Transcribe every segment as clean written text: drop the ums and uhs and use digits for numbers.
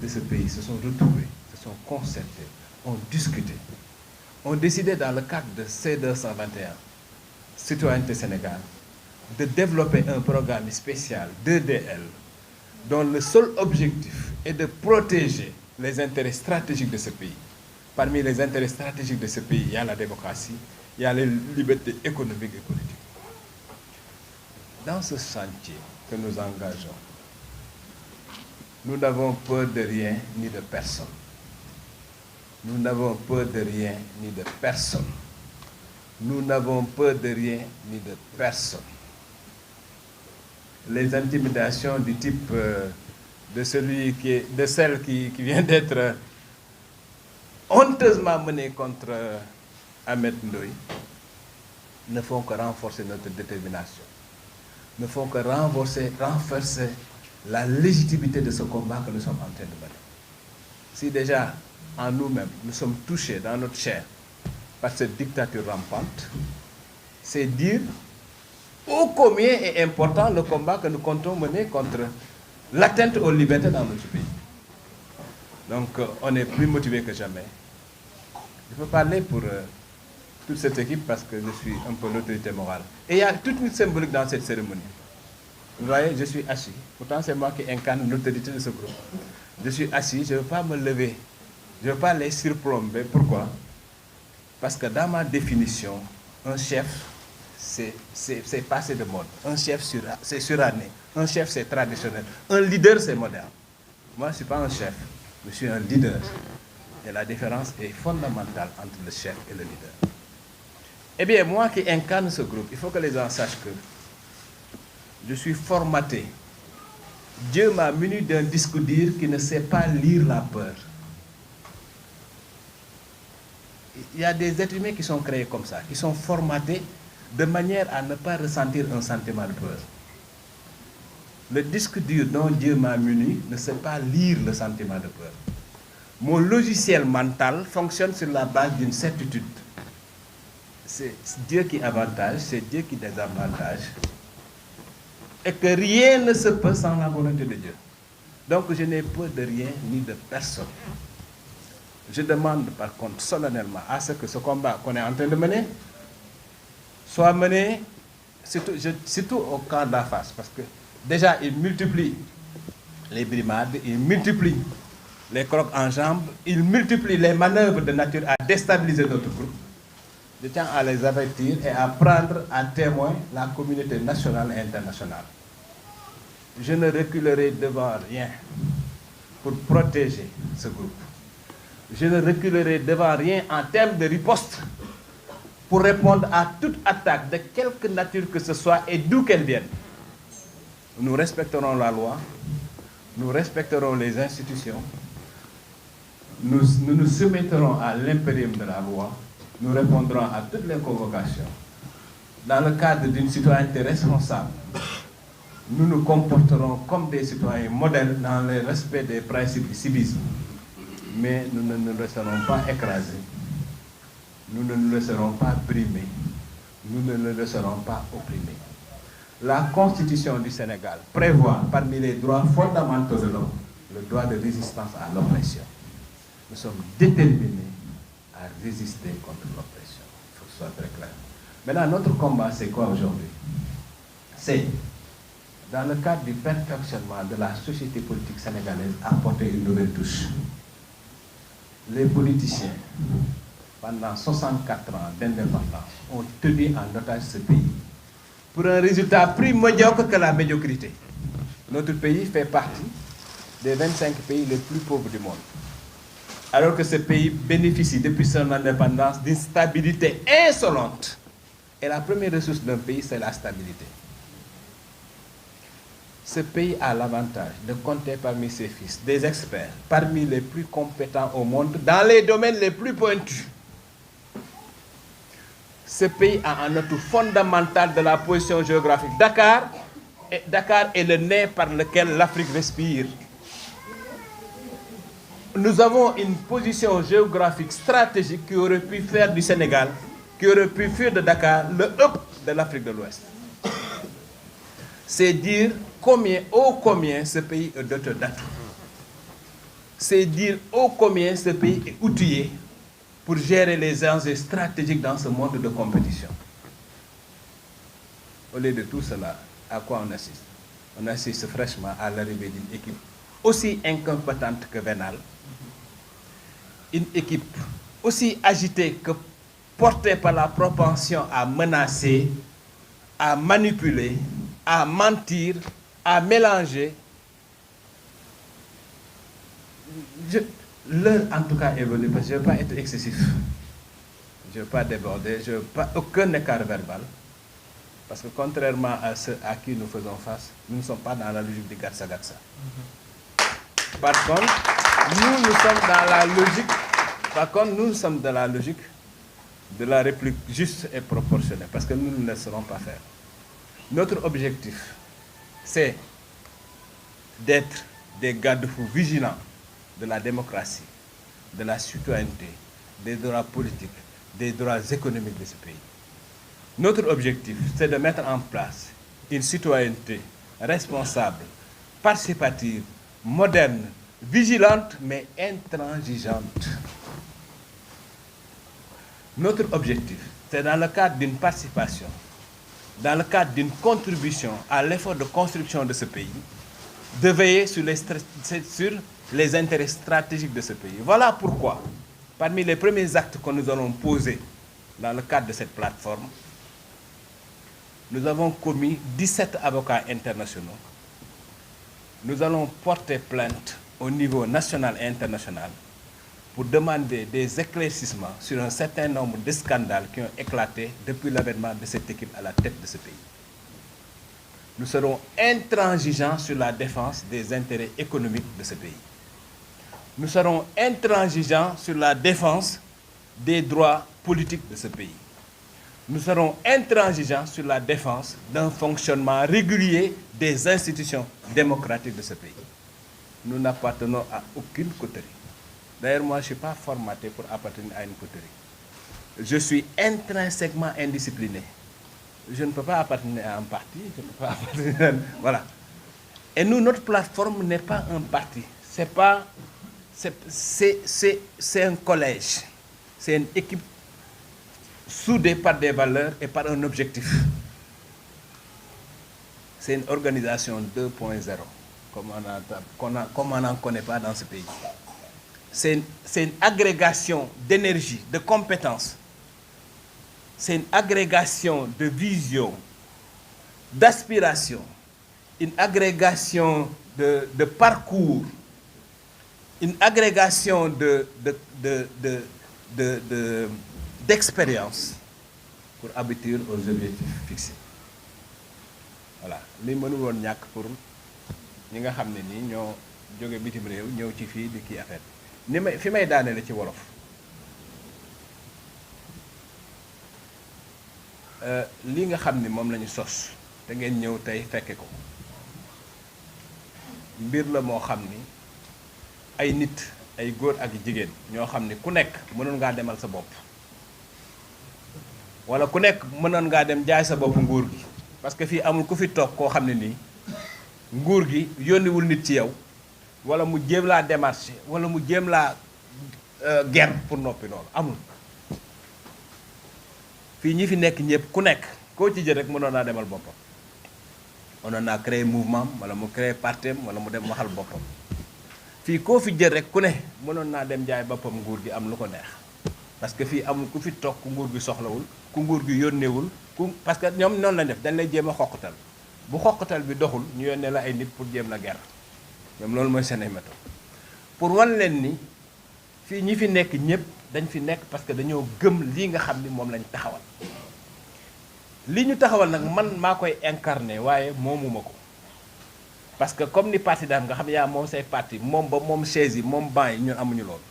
de ce pays se sont retrouvés, se sont concertés, ont discuté, ont décidé dans le cadre de C221, Citoyenneté Sénégal, de développer un programme spécial 2DL dont le seul objectif est de protéger les intérêts stratégiques de ce pays. Parmi les intérêts stratégiques de ce pays, il y a la démocratie, il y a les libertés économiques et politiques. Dans ce chantier que nous engageons, nous n'avons peur de rien ni de personne. Nous n'avons peur de rien ni de personne. Nous n'avons peur de rien ni de personne. Les intimidations du type de celle qui vient d'être honteusement menée contre Ahmed Ndoye ne font que renforcer notre détermination, ne font que renforcer la légitimité de ce combat que nous sommes en train de mener. Si déjà en nous-mêmes nous sommes touchés dans notre chair par cette dictature rampante, c'est dire ô combien est important le combat que nous comptons mener contre l'atteinte aux libertés dans notre pays. Donc on est plus motivé que jamais. Je peux parler pour toute cette équipe parce que je suis un peu l'autorité morale. Et il y a toute une symbolique dans cette cérémonie. Vous voyez, je suis assis. Pourtant, c'est moi qui incarne l'autorité de ce groupe. Je suis assis, je ne veux pas me lever. Je ne veux pas les surplomber. Pourquoi? Parce que dans ma définition, un chef, c'est passé de mode. Un chef, c'est suranné. Un chef, c'est traditionnel. Un leader, c'est moderne. Moi, je ne suis pas un chef. Je suis un leader. Et la différence est fondamentale entre le chef et le leader. Eh bien, moi qui incarne ce groupe, il faut que les gens sachent que je suis formaté. Dieu m'a muni d'un disque dur qui ne sait pas lire la peur. Il y a des êtres humains qui sont créés comme ça, qui sont formatés de manière à ne pas ressentir un sentiment de peur. Le disque dur dont Dieu m'a muni ne sait pas lire le sentiment de peur. Mon logiciel mental fonctionne sur la base d'une certitude. C'est Dieu qui avantage, c'est Dieu qui désavantage. Et que rien ne se peut sans la volonté de Dieu. Donc je n'ai peur de rien ni de personne. Je demande par contre solennellement à ce que ce combat qu'on est en train de mener soit mené surtout au camp d'en face. Parce que déjà il multiplie les brimades, il multiplie les crocs en jambes, il multiplie les manœuvres de nature à déstabiliser notre groupe. Je tiens à les avertir et à prendre à témoin la communauté nationale et internationale. Je ne reculerai devant rien pour protéger ce groupe. Je ne reculerai devant rien en termes de riposte pour répondre à toute attaque de quelque nature que ce soit et d'où qu'elle vienne. Nous respecterons la loi, nous respecterons les institutions, nous nous soumettrons à l'impérium de la loi, nous répondrons à toutes les convocations. Dans le cadre d'une citoyenneté responsable, nous nous comporterons comme des citoyens modèles dans le respect des principes du civisme. Mais nous ne nous laisserons pas écraser, nous ne nous laisserons pas brimer, nous ne nous laisserons pas opprimer. La Constitution du Sénégal prévoit parmi les droits fondamentaux de l'homme le droit de résistance à l'oppression. Nous sommes déterminés à résister contre l'oppression. Il faut que ce soit très clair. Maintenant, notre combat, c'est quoi aujourd'hui? C'est, dans le cadre du perfectionnement de la société politique sénégalaise, apporter une nouvelle touche. Les politiciens, pendant 64 ans d'indépendance, ont tenu en otage ce pays pour un résultat plus médiocre que la médiocrité. Notre pays fait partie des 25 pays les plus pauvres du monde. Alors que ce pays bénéficie depuis son indépendance d'une stabilité insolente. Et la première ressource d'un pays, c'est la stabilité. Ce pays a l'avantage de compter parmi ses fils des experts, parmi les plus compétents au monde, dans les domaines les plus pointus. Ce pays a un atout fondamental de la position géographique. Dakar est le nez par lequel l'Afrique respire. Nous avons une position géographique stratégique qui aurait pu faire du Sénégal, qui aurait pu faire de Dakar le hub de l'Afrique de l'Ouest. C'est dire combien ce pays est doté d'atouts. c'est dire ô combien ce pays est outillé pour gérer les enjeux stratégiques dans ce monde de compétition. Au lieu de tout cela, à quoi on assiste? On assiste fraîchement à l'arrivée d'une équipe aussi incompétente que vénale, une équipe aussi agitée que portée par la propension à menacer, à manipuler, à mentir, à mélanger. L'heure en tout cas est venue, parce que je ne veux pas être excessif, je ne veux pas déborder, je ne veux pas aucun écart verbal, parce que contrairement à ceux à qui nous faisons face, nous ne sommes pas dans la logique de gatsa gatsa. Par contre, nous sommes dans la logique, dans la logique de la réplique juste et proportionnée, parce que nous ne laisserons pas faire. Notre objectif, c'est d'être des garde-fous vigilants de la démocratie, de la citoyenneté, des droits politiques, des droits économiques de ce pays. Notre objectif, c'est de mettre en place une citoyenneté responsable, participative, moderne, vigilante, mais intransigeante. Notre objectif, c'est dans le cadre d'une participation, dans le cadre d'une contribution à l'effort de construction de ce pays, de veiller sur les intérêts stratégiques de ce pays. Voilà pourquoi, parmi les premiers actes que nous allons poser dans le cadre de cette plateforme, nous avons commis 17 avocats internationaux. Nous allons porter plainte au niveau national et international pour demander des éclaircissements sur un certain nombre de scandales qui ont éclaté depuis l'avènement de cette équipe à la tête de ce pays. Nous serons intransigeants sur la défense des intérêts économiques de ce pays. Nous serons intransigeants sur la défense des droits politiques de ce pays. Nous serons intransigeants sur la défense d'un fonctionnement régulier des institutions démocratiques de ce pays. Nous n'appartenons à aucune coterie. D'ailleurs, moi, je ne suis pas formaté pour appartenir à une coterie. Je suis intrinsèquement indiscipliné. Je ne peux pas appartenir à un parti, je ne peux pas appartenir à... Voilà. Et nous, notre plateforme n'est pas un parti. C'est un collège. C'est une équipe soudée par des valeurs et par un objectif. C'est une organisation 2.0, comme on n'en connaît pas dans ce pays. C'est une agrégation d'énergie, de compétences. C'est une agrégation de vision, d'aspiration, une agrégation de parcours, une agrégation d'expérience pour aboutir aux objectifs fixés. Voilà. Li mënul woon ñàkk pour ñi nga xam ne nii ñoo jóge bitim réew ñëw ci fii di kii affaire bi fi may daanele ci wolof. Li nga xam ni moom la ñu sos te ngeen ñëw tey fekke ko mbir la moo xam ni ay nit ay góor ak jigéen ñoo xam ni ku nekk mënoon ngaa demal sa bopp wala ku nekk mënoon ngaa dem jaay sa bopp nguur gi parce que fii amul ku fi toog koo xam ne nii nguur gi yónniwul nit ci yow wala mu jéem laa démarché wala mu jéem laa ger pour noppi loolu amul. fii ñi fi nekk ñëpp ku nekk koo ci jël rek mënoon naa demal boppam mënoon naa créer mouvement wala mu créer partem wala mu dem waxal boppam fii koo fi jël rek ku ne mënoon naa dem jaay boppam nguur gi am lu ko neex parce que fii amul ku fi toog ku nguur gi soxlawul ku nguur gi yónneewul parce que ñoom noonu lañ def dañ lay jéem a xoqatal bu xoqatal bi doxul ñu yónnee la ay nit pour jéem la ger ñoom loolu mooy seen ay méthode pour wan leen ni fii ñi fi nekk ñëpp dañ fi nekk parce que dañoo gëm lii nga xam ni moom lañ taxawal li ñu taxawal nag man maa koy incarné waaye moomuma ko parce que comme ni parti daan nga xam yaa moom say parti moom ba moom chaise yi moom banc yi ñun amuñu loolu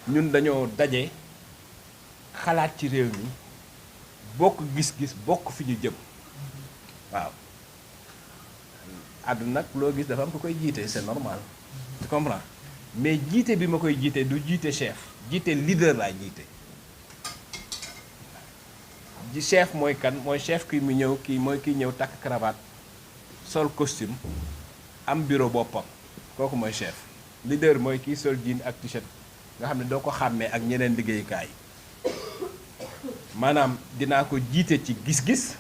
ñun dañoo daje xalaat ci réew mi bokk gis-gis bokk fi ñu jëm waaw àdduna nag loo gis dafa am ko koy jiite c'est normal tu comprends mais jiite bi ma koy jiite du jiite chef jiite leader laa jiite ji chef mooy kan mooy chef kii mu ñëw kii mooy kii ñëw takk cravate sol costume am bureau boppam kooku mooy chef leader mooy kii sol jean ak t-shirt nga xam ne doo ko xàmmee ak ñeneen liggéeyukaay maanaam dinaa ko jiite ci gis-gis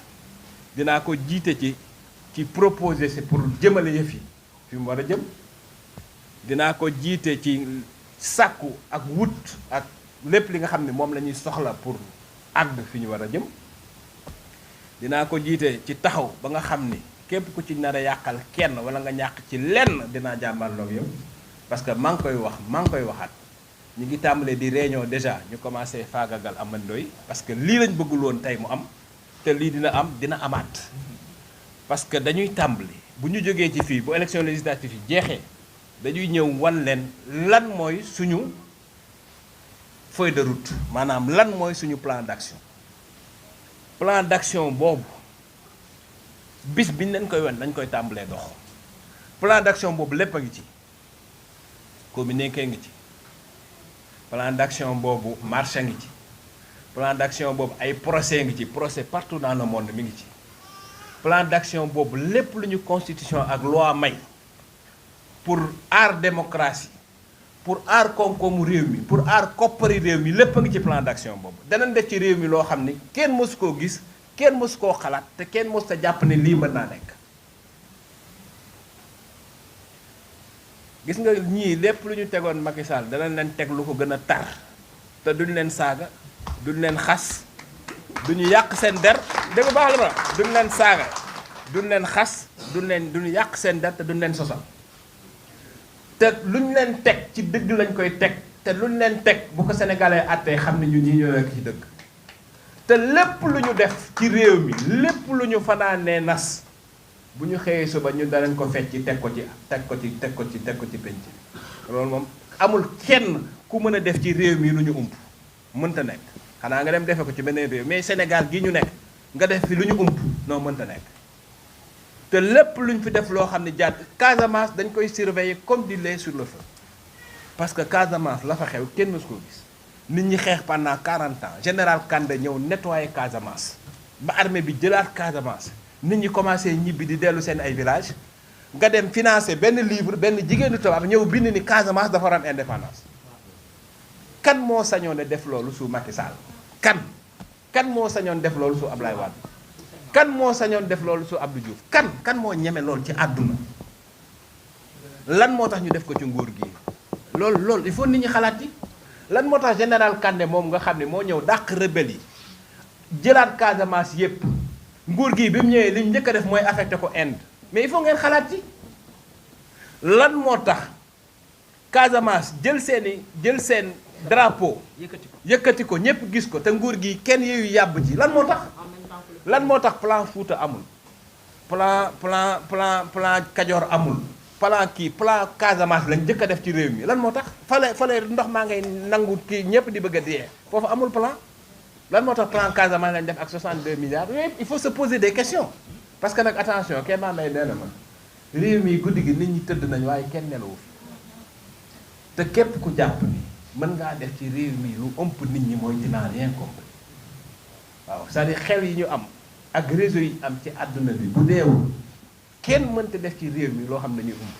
dinaa ko jiite ci proposer c'est pour jëmale yëf yi fi mu war a jëm dinaa ko jiite ci sàkku ak wut ak lépp li nga xam ne moom la ñuy soxla pour àgg fi ñu war a jëm dinaa ko jiite ci taxaw ba nga xam ni képp ku ci nar a yàqal kenn wala nga ñàkk ci lenn dinaa jàmmarloog yow parce que maa ngi koy waxaat ñu ngi tàmbalee di réunion déjà ñu commencé faagagal Ameth Ndoye parce que lii lañ bëggul woon tey mu am te lii dina amaat parce que dañuy tàmbali bu ñu jógee ci fii bu élection législative yi jeexee dañuy ñëw wan leen lan mooy suñu feuille de route maanaam lan mooy suñu plan d'action boobu bis biñ leen koy wan dañ koy tàmbalee dox plan d'action boobu lépp a ngi ci communiqué ngi ci plan d'action boobu marché ngi ci plan d'action boobu ay procès ngi ci procès partout dans le monde mi ngi ci plan d'action boobu lépp lu ñu constitution ak loi may pour aar démocratie pour aar koom-koomu réew mi pour aar koppari réew mi lépp a ngi ci plan d'action boobu danañ def ci réew mi loo xam ni kenn mësu koo gis kenn mësu koo xalaat te kenn mësu ta jàpp ne lii mën naa nekk gis nga ñii lépp lu ñu tegoon Macky Sall danañ leen teg lu ko gën a tar te duñ leen saaga duñ leen xas duñu yàq seen der dégg baax la ma duñ leen saaga duñ leen xas duñu yàq seen der te duñ leen sosal te luñ leen teg ci dëgg lañ koy teg te luñ leen teg bu ko sénégalais àttee xam ne ñu ñii ñoo nekk ci dëgg te lépp lu ñu def ci réew mi lépp lu ñu fanaanee nas bu ñu xëyee suba ñu danañ ko fecc teg ko ci penc loolu moom amul kenn ku mën a def ci réew mi lu ñu ump mënta nekk xanaa nga dem defe ko ci beneen réew mais Sénégal gi ñu nekk nga def fi lu ñu ump non mënta nekk te lépp luñ fi def loo xam ne jàdd Casamance dañ koy surveiller comme du lait sur le feu parce que Casamance la fa xew kenn mësu koo gis nit ñi xeex pendant 40 ans général Kandé ñëw nettoyer Casamance ba armée bi jëlaat Casamance nit ñi commencé ñibbi di dellu seen ay village nga dem financer benn livre benn jigéenu tubaab ñëw bind ni Casamance dafa war am indépendance kan moo sañoon ne def loolu su Macky Sall kan moo sañoon def loolu su Ablaye Wade kan moo sañoon def loolu su Abdou Diouf kan moo ñeme loolu ci àdduna lan moo tax ñu def ko ci nguur gi loolu il faut nit ñi xalaat yi lan moo tax général Kandé moom nga xam ne moo ñëw dàq rebelle yi jëlaat Casamance yépp nguur gi bi mu ñëwee li ñu njëkk a def mooy affecté ko Inde mais il faut ngeen xalaat ci lan moo tax Casamance jël seen drapeau yëkkati ko ñëpp gis ko te nguur gi kenn yeeyu yàbb ji lan moo tax plan Fouta amul plan Kajoor amul plan Casamance lañ njëkk a def ci réew mi lan moo tax fale ndox maa ngay nangu kii ñëpp di bëgg a dee foofu amul plan lan moo tax plan Casamance lañ def ak 62 milliards yooyu il faut se poser des questions parce que nag attention kenn maa may nee na ma réew mi guddi gi nit ñi tëdd nañ waaye kenn nelawu fi te képp ku jàpp ni mën ngaa def ci réew mi lu ëmp nit ñi mooy dinaa rien compris waaw c'est-à-dire xel yi ñu am ak réseau yi am ci àdduna bi bu deewul kenn mënta def ci réew mi loo xam ne ñuy ëmp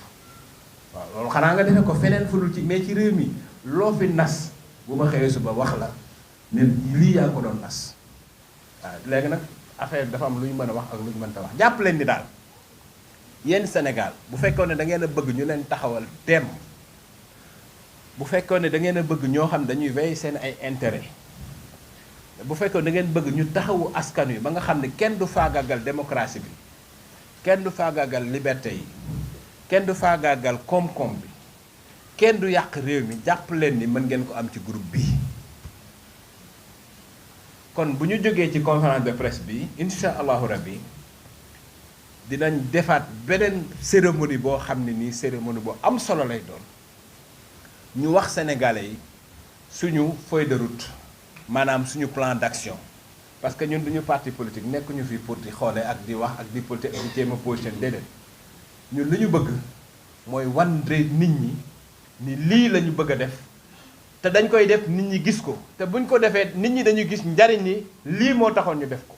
waaw loolu xanaa nga defee ko feneen fudul ci mais ci réew mi loo fi nas bu ma xëyee suba wax la ne lii yaa ko doon nas waaw léegi nag affaire dafa am lu ñu mën a wax ak lu ñu mënta wax jàpp leen ni daal yéen Sénégal bu fekkoon ne da ngeen a bëgg ñu leen taxawal teem bu fekkoon ne da ngeen a bëgg ñoo xam dañuy veiller seen ay intérêt bu fekkoon da ngeen bëgg ñu taxawu askan wi ba nga xam ne kenn du faagaagal démocratie bi kenn du faagaagal liberté yi kenn du faagaagal koom-koom bi kenn du yàq réew mi jàpp leen ni mën ngeen ko am ci groupe bi kon bu ñu jógee ci conférence de presse bi incha allahu rabbi dinañ defaat beneen cérémonie boo xam ne nii cérémonie boo am solo lay doon ñu wax sénégalais yi suñu feuille de route maanaam suñu plan d'action parce que ñun duñu parti politique nekkuñu fi pour di xoole ak di wax ak di politique ak di jéem a position déedéet ñun li ñu bëgg mooy wan nit ñi ni lii la ñu bëgg a def te dañ koy def nit ñi gis ko te buñ ko defee nit ñi dañuy gis njariñ ni lii moo taxoon ñu def ko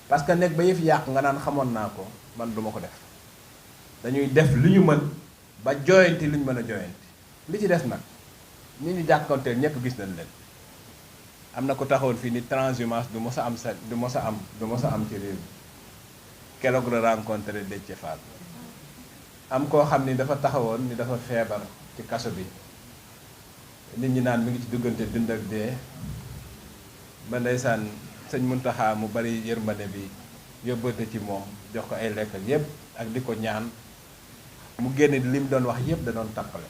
parce que nekk ba yëf yàq nga naan xamoon naa ko man duma ko def dañuy def li ñu mën ba jooyanti luñ mën a jooyanti li ci des nag nit ñi jàkkoonteel ñëpp gis nañ leen am na ko taxawoon fii ni transhumance du mos a am du mos a am ci réew mi keroog la rencontré Déthié Fall am koo xam ni dafa taxawoon ni dafa feebar ci kaso bi nit ñi naan mi ngi ci duggante dund ak dee ba ndeysaan sëñ Muntaxa mu bari yërmande bi yóbbante ci moom jox ko ay lekk yépp ak di ko ñaan mu génne li mu doon wax yépp da doon tappale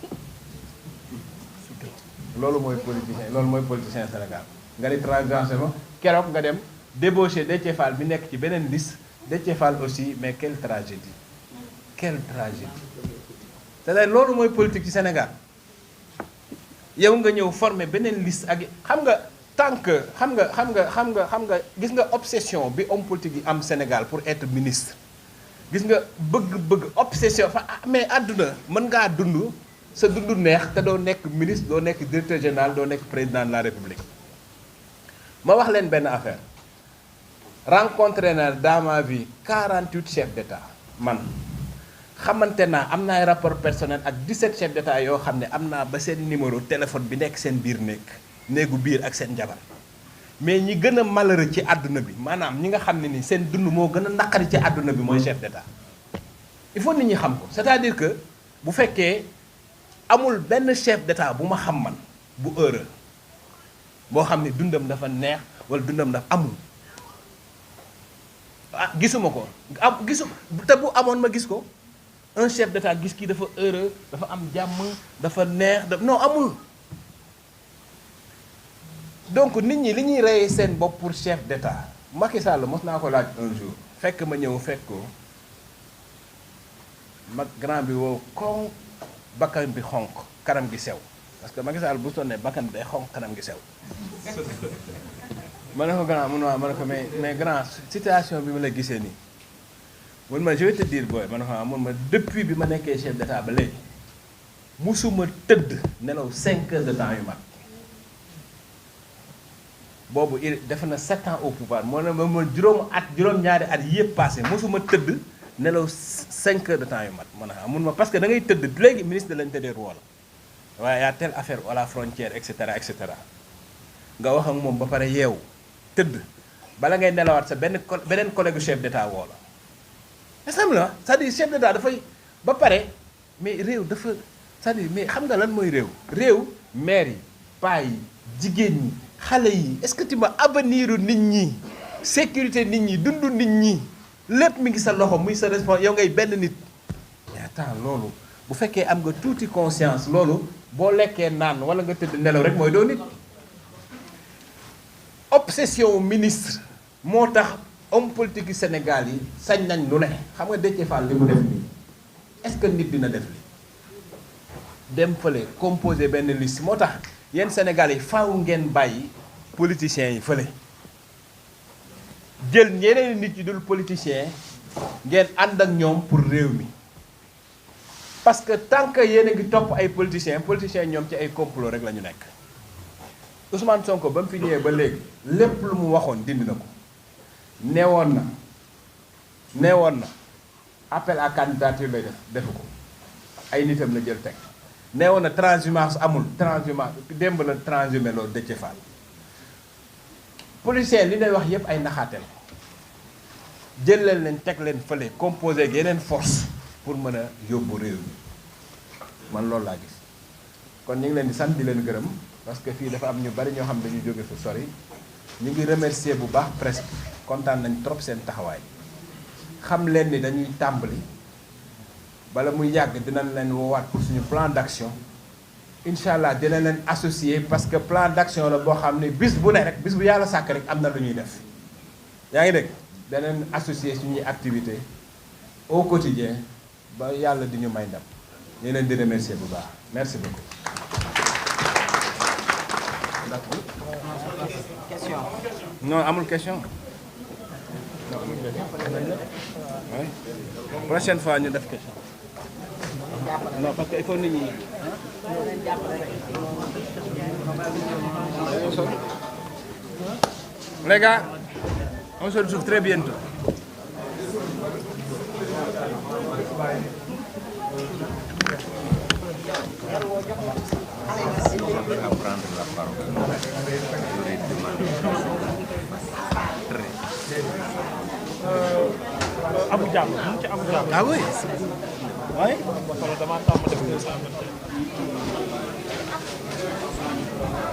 loolu mooy politicien Sénégal nga ni transhumance keroog nga dem débauché Déthié Fall bi nekk ci beneen liste Déthié Fall aussi mais quelle tragédie c'est-à-dire loolu mooy politique ci Sénégal yow nga ñëw former beneen liste ak xam nga tant que xam nga gis nga obsession bi homme politique yi am Sénégal pour être ministre gis nga bëgg obsession mais àdduna mën ngaa dund sa dund neex te doo nekk ministre doo nekk directeur général doo nekk président de la République ma wax leen benn affaire rencontré na dans ma vie 48 chefs d'État man xamante naa am naa ay rapport personnel ak 17 chefs d'État yoo xam ne am naa ba seen numéro téléphone bi nekk seen biir néegu biir ak seen jabar mais ñi gën a malheureux ci àdduna bi maanaam ñi nga xam ne ni seen dund moo gën a naqari ci àdduna bi mooy chef d'État il faut nit ñi xam ko c'est-à-dire que bu fekkee amul benn chef d'État bu ma xam man bu heureux boo xam ne dundam dafa neex wala dundam dafa amul gisuma ko te bu amoon ma gis ko un chef d'État gis kii dafa heureux dafa am jàmm dafa neex non amul donc nit ñi li ñuy reyee seen bopp pour chef d'État Macky Sall mos naa ko laaj un jour fekk ma ñëw fekk ko mag grand bi woo koŋ bakkan bi xonq kanam gi sew parce que Macky Sall bu sonnee bakkan bi day xonq kanam gi sew ma ne ko grand mun ma ne ko mais grand situation bi ma la gisee nii mun ma je vais te dire booy ma ne ko mun ma depuis bi ma nekkee chef d'État ba léegi musuma tëdd nelaw 5 heures de temps yu mat boobu def na 7 ans au pouvoir moo ne ma juróom-ñaari at yëpp passé mosuma tëdd nelaw 5 heures de temps yu mat ma ne mun ma parce que da ngay tëdd léegi ministre de l'intérieur woo la waaye y a telle affaire à la frontière et cetera nga wax ak moom ba pare yeewu tëdd bala ngay nelawaat sa beneen collègue chef d'État woo la est-ce que la c'est-à-dire chef d'État dafay ba pare mais réew dafa c'est-à-dire mais xam nga lan mooy réew maire yi paa yi jigéen ñi xale yi est-ce que tu ma avenir nit ñi sécurité nit ñi dundu nit ñi lépp mi ngi sa loxo muy sa responsable yow ngay benn nit mais attends loolu bu fekkee am nga tuuti conscience loolu boo lekkee naan wala nga tëdd nelaw rek mooy doo nit obsession ministre moo tax homme politique yi Sénégal yi sañ nañ lu ne xam nga Déthié Fall li mu def nii est-ce que nit dina def li dem fële composer benn liste moo tax yéen Sénégal yi faaw ngeen bàyyi politiciens yi fële jël ñeneen nit yi dul politicien ngeen ànd ak ñoom pour réew mi parce que tant que yéen a ngi topp ay politiciens ñoom ci ay complot rek la ñu nekk Ousmane Sonko ba mu fi ñëwee ba léegi lépp lu mu waxoon dindi na ko neewoon na appel à candidature lay defu ko ay nitam la jël teg neewoon na transhumance amul transhumance démb la transhumé loolu Déthié Fall policier li lay wax yépp ay naxaate la jël leen teg leen fële composé ak yeneen force pour mën a yóbbu réew mi man loolu laa gis kon ñu ngi leen di sant di leen gërëm parce que fii dafa am ñu bari ñoo xam dañuy jóge fu sori ñu ngi remercier bu baax presse kontaan nañ trop seen taxawaay xam leen ni dañuy tàmbali bala muy yàgg dinañ leen woowaat pour suñu plan d'action incha allah dina leen associer parce que plan d'action la boo xam ne bis bu ne rek bis bu yàlla sàkk rek am na lu ñuy def yaa ngi dégg danañ associer suñuy activité au quotidien ba yàlla di ñu may ndam ñu leen di remercier bu baax merci beaucoup. Question. Non, amul question. Non, amul question. Oui. Prochaine fois ñu def question. Non, parce que il faut nit ñi. Les gars, on se retrouve très bientôt. à prendre la parole. J'aurais demandé. Très. Abou Diallo mu ngi ci Abou Diallo. Ah oui. Oui. Damaa tàmm def 221.